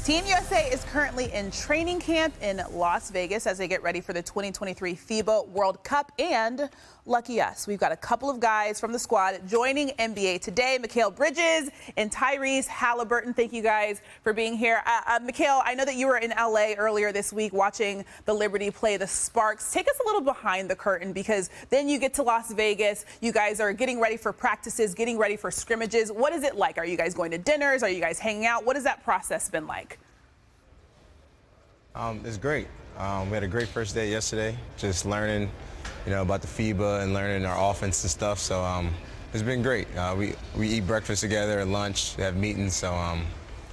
Team USA is currently in training camp in Las Vegas as they get ready for the 2023 FIBA World Cup. And lucky us, we've got a couple of guys from the squad joining NBA Today. Mikal Bridges and Tyrese Haliburton. Thank you guys for being here. Mikal, I know that you were in LA earlier this week watching the Liberty play the Sparks. Take us a little behind the curtain, because then you get to Las Vegas. You guys are getting ready for practices, getting ready for scrimmages. What is it like? Are you guys going to dinners? Are you guys hanging out? What has that process been like? It's great. We had a great first day yesterday, just learning, about the FIBA and learning our offense and stuff. So it's been great. We eat breakfast together at lunch, have meetings, so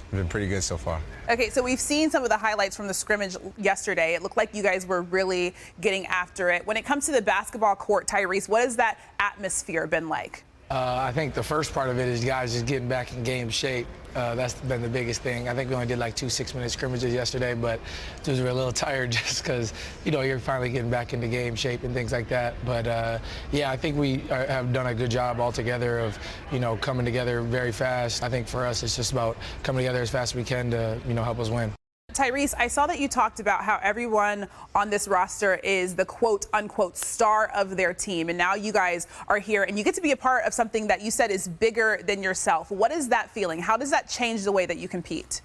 it's been pretty good so far. Okay, so we've seen some of the highlights from the scrimmage yesterday. It looked like you guys were really getting after it. When it comes to the basketball court, Tyrese, what has that atmosphere been like? I think the first part of it is guys just getting back in game shape. That's been the biggest thing. I think we only did like 2 6-minute scrimmages yesterday, but dudes were a little tired just because, you're finally getting back into game shape and things like that. But, yeah, I think we have done a good job altogether of, coming together very fast. I think for us it's just about coming together as fast as we can to, help us win. Tyrese, I saw that you talked about how everyone on this roster is the quote-unquote star of their team, and now you guys are here and you get to be a part of something that you said is bigger than yourself. What is that feeling? How does that change the way that you compete?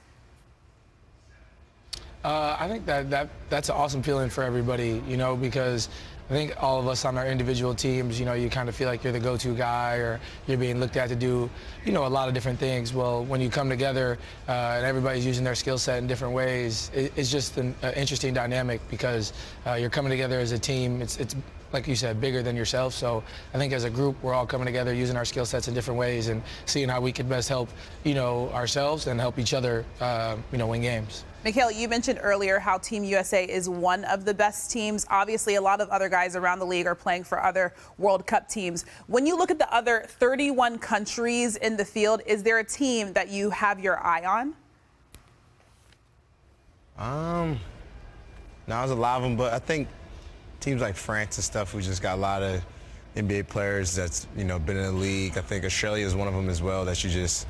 I think that's an awesome feeling for everybody, because I think all of us on our individual teams, you kind of feel like you're the go-to guy, or you're being looked at to do, a lot of different things. Well, when you come together and everybody's using their skill set in different ways, it's just an interesting dynamic, because you're coming together as a team. It's like you said, bigger than yourself. So I think as a group, we're all coming together, using our skill sets in different ways and seeing how we can best help, ourselves and help each other, win games. Mikal, you mentioned earlier how Team USA is one of the best teams. Obviously, a lot of other guys around the league are playing for other World Cup teams. When you look at the other 31 countries in the field, is there a team that you have your eye on? No, there's a lot of them, but I think teams like France and stuff, we just got a lot of NBA players that's, been in the league. I think Australia is one of them as well, that you just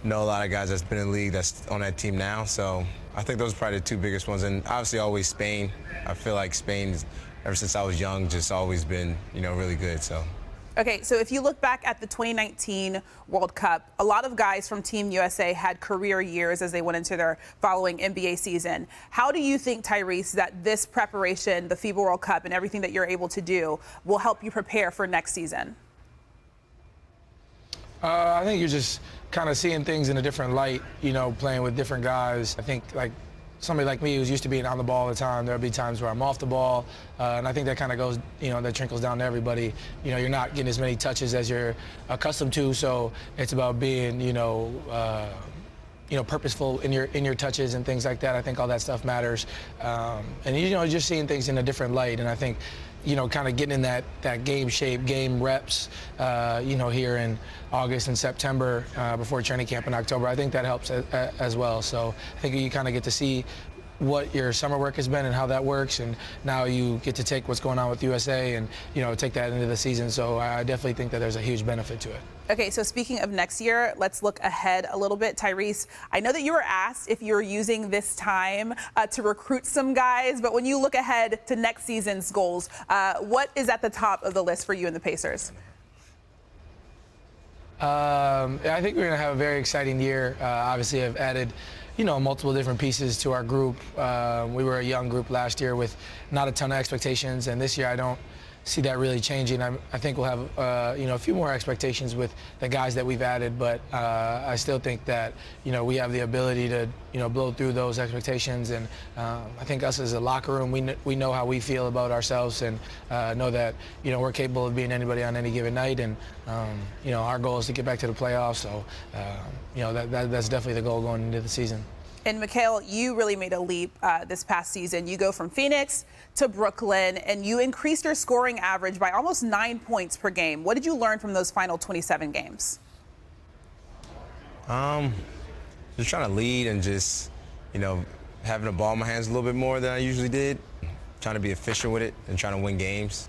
know a lot of guys that's been in the league that's on that team now. So I think those are probably the 2 biggest ones. And obviously always Spain. I feel like Spain, ever since I was young, just always been, really good. So. Okay, so if you look back at the 2019 World Cup, a lot of guys from Team USA had career years as they went into their following NBA season. How do you think, Tyrese, that this preparation, the FIBA World Cup and everything that you're able to do will help you prepare for next season? I think you're just kind of seeing things in a different light, playing with different guys. I think, like, somebody like me who's used to being on the ball all the time, there'll be times where I'm off the ball, and I think that kind of goes, that trickles down to everybody. You're not getting as many touches as you're accustomed to, so it's about being, purposeful in your touches and things like that. I think all that stuff matters, and just seeing things in a different light. And I think, kind of getting in that game shape, game reps, here in August and September before training camp in October. I think that helps as well. So I think you kind of get to see what your summer work has been and how that works, and now you get to take what's going on with USA and take that into the season. So I definitely think that there's a huge benefit to it. Okay, so speaking of next year, let's look ahead a little bit. Tyrese, I know that you were asked if you're using this time to recruit some guys, but when you look ahead to next season's goals, what is at the top of the list for you and the Pacers? I think we're going to have a very exciting year. Obviously, I've added multiple different pieces to our group. We were a young group last year with not a ton of expectations, and this year I don't see that really changing. I think we'll have a few more expectations with the guys that we've added, but I still think that we have the ability to blow through those expectations. And I think us as a locker room, we know how we feel about ourselves, and know that we're capable of being anybody on any given night. And our goal is to get back to the playoffs. So that's definitely the goal going into the season. And Mikal, you really made a leap this past season. You go from Phoenix to Brooklyn, and you increased your scoring average by almost 9 points per game. What did you learn from those final 27 games? Just trying to lead and just, having the ball in my hands a little bit more than I usually did. Trying to be efficient with it and trying to win games.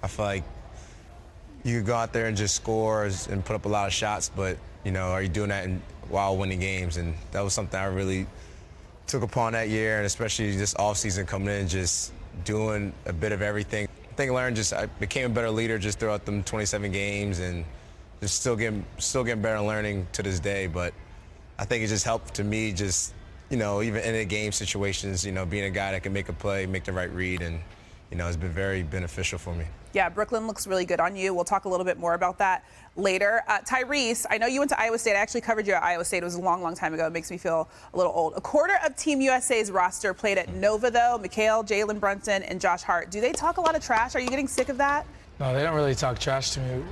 I feel like you could go out there and just score and put up a lot of shots, but, are you doing that while winning games? And that was something I really took upon that year, and especially this offseason coming in, just doing a bit of everything. I think I became a better leader just throughout them 27 games, and just still getting better and learning to this day. But I think it just helped to me just, even in the game situations, being a guy that can make a play, make the right read, and, it's been very beneficial for me. Yeah, Brooklyn looks really good on you. We'll talk a little bit more about that later. Tyrese, I know you went to Iowa State. I actually covered you at Iowa State. It was a long, long time ago. It makes me feel a little old. A quarter of Team USA's roster played at Nova, though. Mikal, Jalen Brunson, and Josh Hart. Do they talk a lot of trash? Are you getting sick of that? No, they don't really talk trash to me.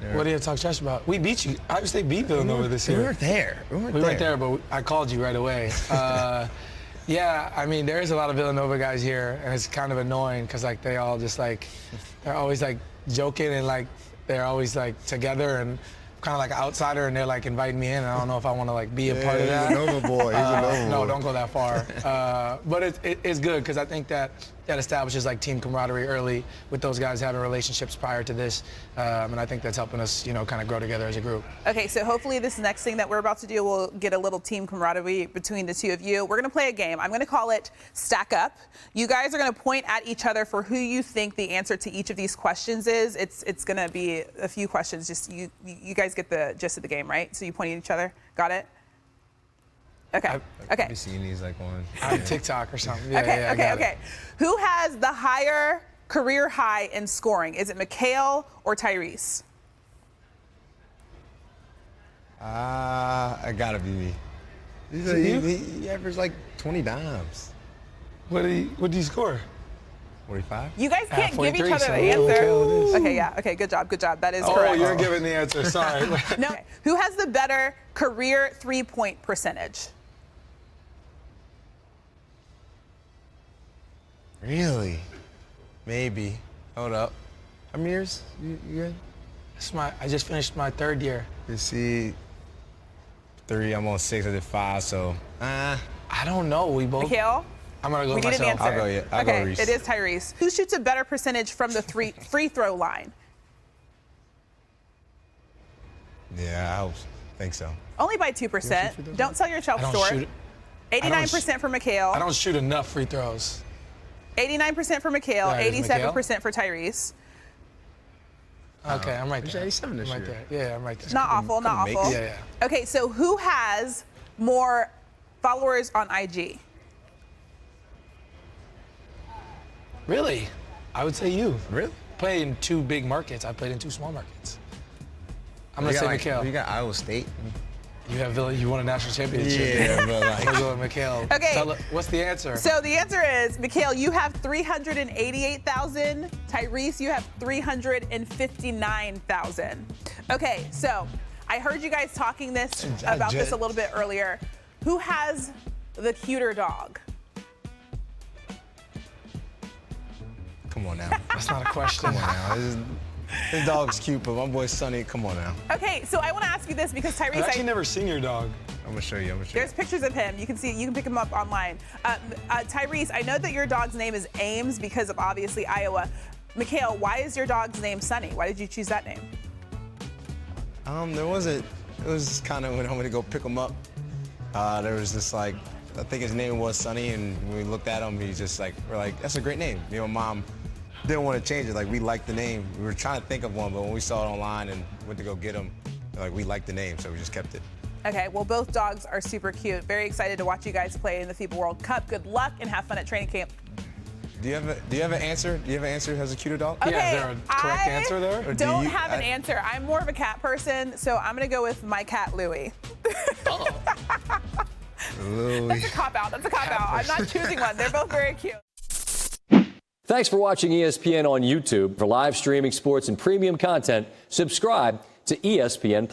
Yeah. What do you talk trash about? We beat you. Iowa State beat Villanova this year. We weren't there. We weren't there, but I called you right away. Yeah, I mean, there is a lot of Villanova guys here, and it's kind of annoying because, they're always, joking and, they're always, together and kind of like an outsider, and they're, inviting me in, and I don't know if I want to, be a part of that. He's a Nova boy. He's a Nova boy. No, don't go that far. But it's good because I think that establishes, team camaraderie early with those guys having relationships prior to this, and I think that's helping us, kind of grow together as a group. Okay, so hopefully this next thing that we're about to do will get a little team camaraderie between the two of you. We're going to play a game. I'm going to call it Stack Up. You guys are going to point at each other for who you think the answer to each of these questions is. It's going to be a few questions. Just you guys get the gist of the game, right? So you point at each other. Got it? Okay. Okay. I've seen these on TikTok or something. Yeah, okay. Who has the higher career high in scoring? Is it Mikal or Tyrese? I gotta be me. He averaged 20 dimes. What do you score? 45. You guys can't give each other so the answer. okay, yeah. Okay, good job. That is correct. Oh, you're giving the answer. Sorry. No. Okay. Who has the better career three-point percentage? Really? Maybe. Hold up. How many years? You good? I just finished my third year. You see, 3. I'm on 6. I did 5. So, I don't know. We both. Mikal? I'm gonna go we with myself. An answer. I'll go Reese. It is Tyrese. Who shoots a better percentage from the free throw line? Yeah, I think so. Only by 2%. Don't sell yourself short. 89% for Mikal. I don't shoot enough free throws. 89% for Mikal, 87% for Tyrese. Okay, I'm right there. 87 this year. Yeah, I'm right there. Not awful. Yeah. Okay, so who has more followers on IG? Really? I would say you. Really? Played in 2 big markets. I played in 2 small markets. I'm gonna say Mikal. You got Iowa State. You won a national championship. Yeah, but I'm gonna go with Mikal. Okay. What's the answer? So the answer is, Mikal, you have 388,000. Tyrese, you have 359,000. Okay, so I heard you guys talking about this a little bit earlier. Who has the cuter dog? Come on now. That's not a question. Come on now. This dog's cute, but my boy Sonny, come on now. Okay, so I want to ask you this because Tyrese, I've actually never seen your dog. I'm gonna show you. There's pictures of him. You can pick him up online. Tyrese, I know that your dog's name is Ames because of obviously Iowa. Mikal, why is your dog's name Sonny? Why did you choose that name? It was kind of when I went to go pick him up. There was this I think his name was Sonny, and when we looked at him, we're like, that's a great name. Mom didn't want to change it. We liked the name. We were trying to think of one, but when we saw it online and went to go get him, we liked the name, so we just kept it. Okay, well, both dogs are super cute. Very excited to watch you guys play in the FIBA World Cup. Good luck and have fun at training camp. Do you have an answer? Do you have an answer who has a cuter dog? Okay, yeah, is there a correct answer there? I don't have an answer. I'm more of a cat person, so I'm going to go with my cat, Louie. Oh. Louie. That's a cop-out. I'm not choosing one. They're both very cute. Thanks for watching ESPN on YouTube. For live streaming sports and premium content, subscribe to ESPN+.